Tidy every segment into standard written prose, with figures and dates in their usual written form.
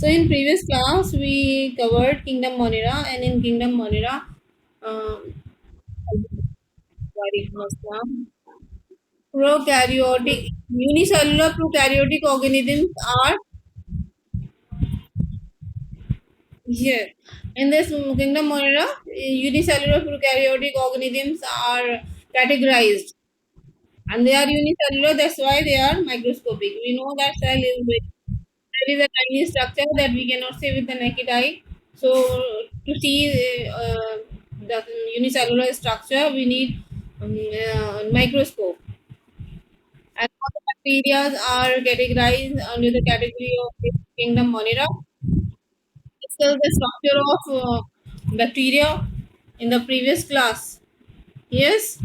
So in previous class we covered Kingdom Monera, and in Kingdom Monera, um, prokaryotic unicellular prokaryotic organisms are here. In this Kingdom Monera, unicellular prokaryotic organisms are categorized, and they are unicellular. That's why they are microscopic. We know that there is a tiny structure that we cannot see with the naked eye. So to see the unicellular structure, we need microscope. And all the bacteria are categorized under the category of this Kingdom Monera. Discuss the structure of bacteria in the previous class. Yes,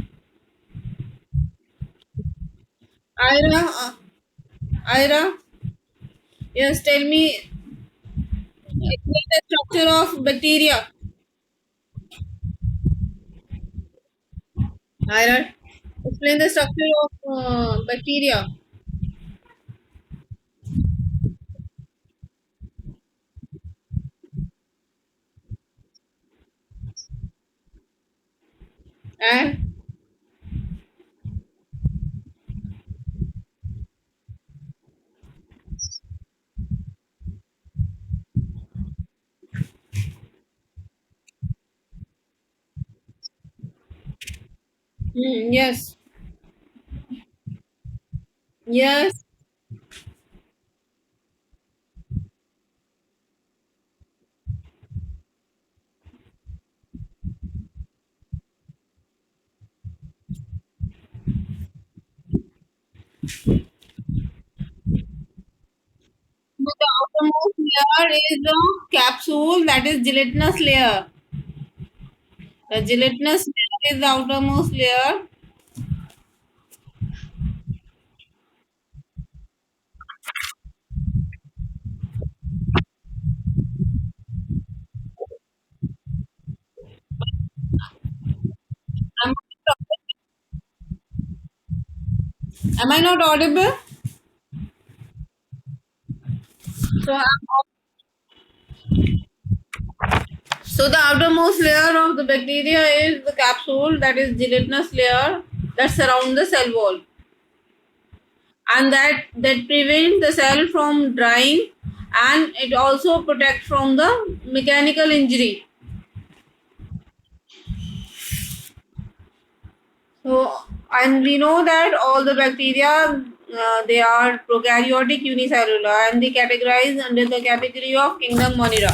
Ira, Ira, yes, tell me, explain the structure of bacteria. Ira, explain the structure of bacteria. And yes, yes, but the outermost layer is the capsule, that is gelatinous layer. The gelatinous layer is the outermost layer. Am, am I not audible? So, so the outermost layer of the bacteria is the capsule, that is gelatinous layer that surrounds the cell wall, and that prevents the cell from drying, and it also protects from the mechanical injury. So, and we know that all the bacteria, they are prokaryotic unicellular, and they categorize under the category of Kingdom Monera.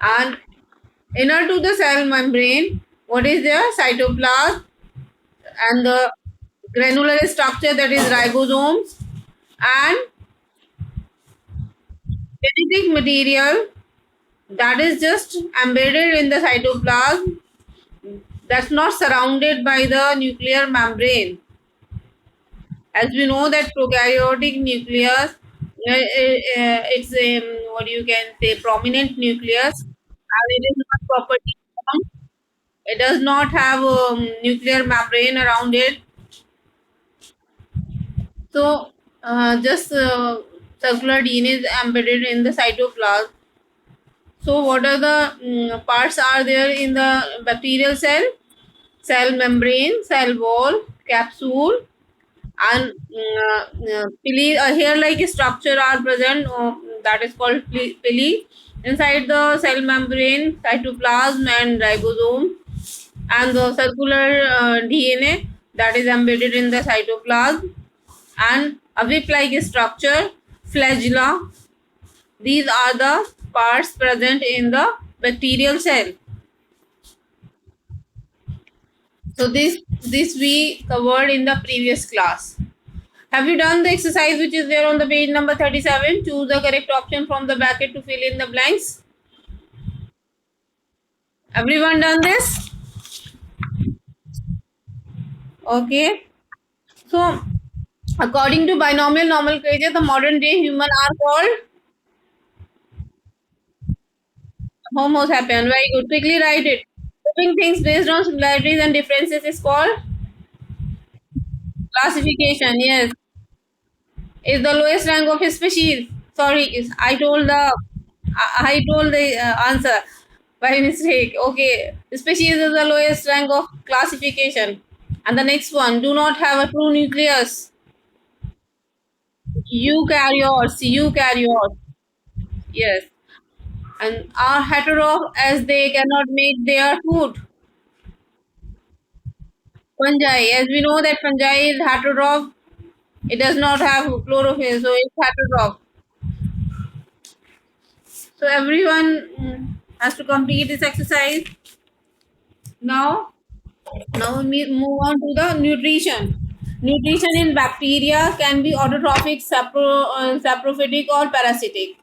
And inner to the cell membrane, what is there? Cytoplasm and the granular structure, that is ribosomes, and genetic material that is just embedded in the cytoplasm, that's not surrounded by the nuclear membrane. As we know that prokaryotic nucleus, it's a, what you can say, prominent nucleus, and it is not properly formed. It does not have nuclear membrane around it. So just circular DNA is embedded in the cytoplasm. So what are the parts are there in the bacterial cell? Cell membrane, cell wall, capsule, and hair-like structure are present. That is called pili. Inside the cell membrane, cytoplasm and ribosome, and the circular DNA that is embedded in the cytoplasm, and a whip-like structure, flagella. These are the parts present in the bacterial cell. So this we covered in the previous class. Have you done the exercise which is there on the page number 37? Choose the correct option from the bracket to fill in the blanks. Everyone done this? Okay. So according to binomial nomenclature, the modern day human are called Homo sapien. Very good. Quickly write it. Grouping things based on similarities and differences is called classification. Yes. Is the lowest rank of a species. Sorry, I told the I told the answer by mistake. Okay, species is the lowest rank of classification. And the next one, do not have a true nucleus. Eukaryotes. Yes, and are hetero as they cannot make their food. Fungi, as we know that fungi is heterotroph, it does not have chlorophyll, so it's heterotroph. So everyone has to complete this exercise. Now, now we move on to the nutrition. Nutrition in bacteria can be autotrophic, saprophytic, or parasitic.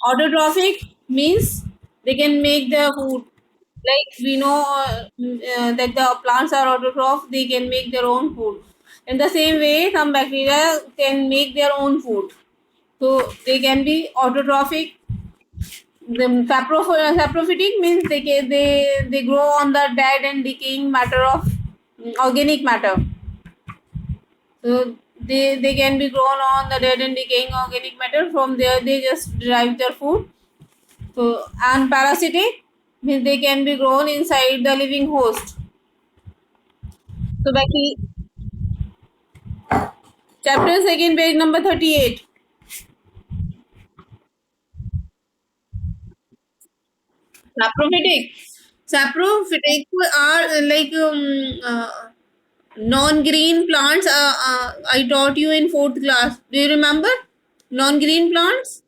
Autotrophic means they can make their food. Like we know that the plants are autotroph, they can make their own food. In the same way, some bacteria can make their own food. So they can be autotrophic. The saprophytic means they grow on the dead and decaying matter of organic matter. So they can be grown on the dead and decaying organic matter. From there they just derive their food. So and parasitic means they can be grown inside the living host. So back to chapter second, page number 38. Saprophytic. Saprophytic are non-green plants. I taught you in fourth class. Do you remember non-green plants?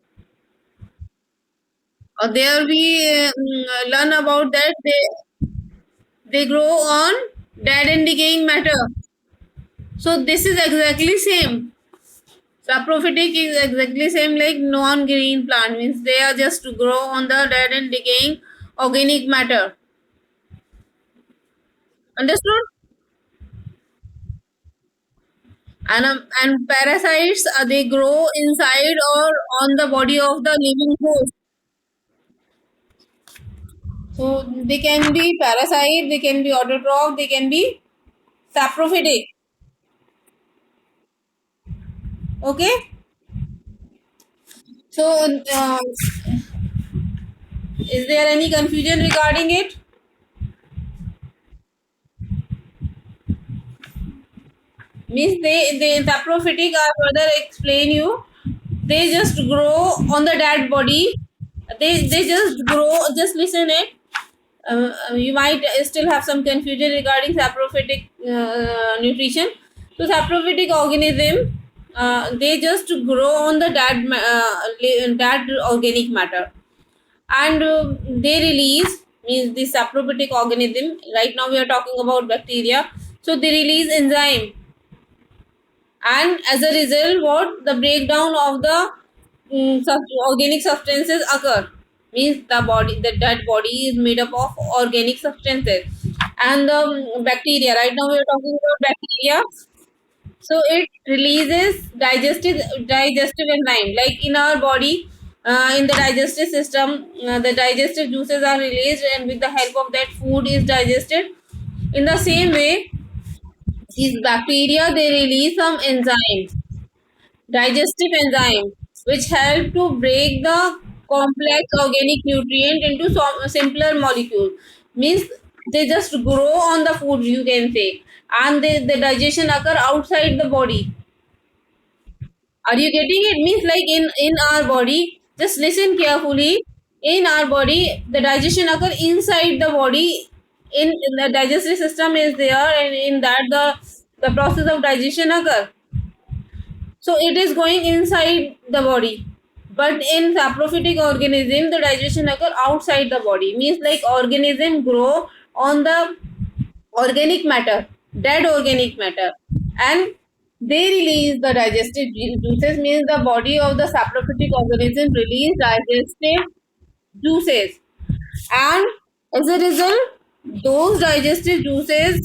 There we learn about that they grow on dead and decaying matter. So this is exactly same. Saprophytic is exactly same like non-green plant means they are just to grow on the dead and decaying organic matter. Understood? And parasites they grow inside or on the body of the living host. So they can be parasite, they can be autotroph, they can be saprophytic. Okay. So is there any confusion regarding it? Means they saprophytic. I further explain you. They just grow on the dead body. They just grow. Just listen it. You might still have some confusion regarding saprophytic nutrition. So saprophytic organism, they just grow on the dead organic matter, and they release means the saprophytic organism. Right now we are talking about bacteria. So they release enzyme, and as a result, what the breakdown of the organic substances occur means the dead body is made up of organic substances and the bacteria. Right now we are talking about bacteria. So it releases digestive enzyme like in our body. In the digestive system, the digestive juices are released, and with the help of that, food is digested. In the same way, these bacteria they release some enzymes, digestive enzymes, which help to break the complex organic nutrient into some simpler molecules. Means they just grow on the food, you can say, and the digestion occur outside the body. Are you getting it? Means like in our body, just listen carefully. In our body, the digestion occur inside the body. In the digestive system is there, and in that the process of digestion occur. So it is going inside the body. But in saprophytic organism, the digestion occur outside the body. Means like organism grow on the organic matter, dead organic matter, and they release the digestive juices. Means the body of the saprophytic organism release digestive juices, and as a result, those digestive juices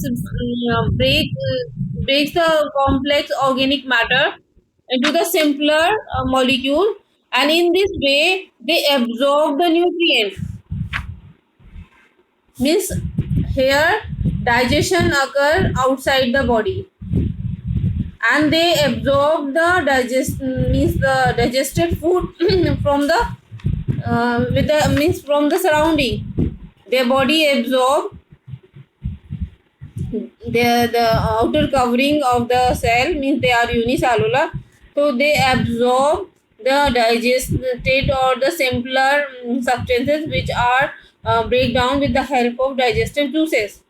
breaks the complex organic matter into the simpler molecule, and in this way they absorb the nutrients. Means here digestion occur outside the body, and they absorb the digest means the digested food from the with the means from the surrounding. Their body absorb the outer covering of the cell, means they are unicellular, so they absorb the digested or the simpler substances which are break down with the help of digestive juices.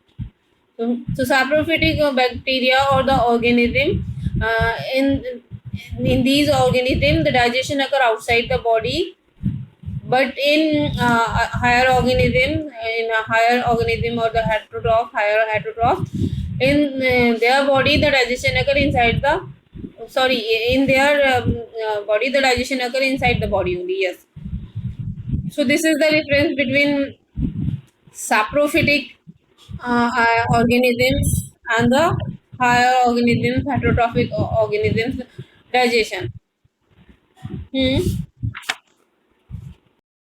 So saprophytic bacteria or the organism, in these organisms the digestion occur outside the body, but in higher organism or the higher heterotroph, in their body the digestion occur inside the, sorry, in their body the digestion occur inside the body only. Yes. So this is the difference between saprophytic organisms and the higher organisms, heterotrophic organisms digestion. Hmm.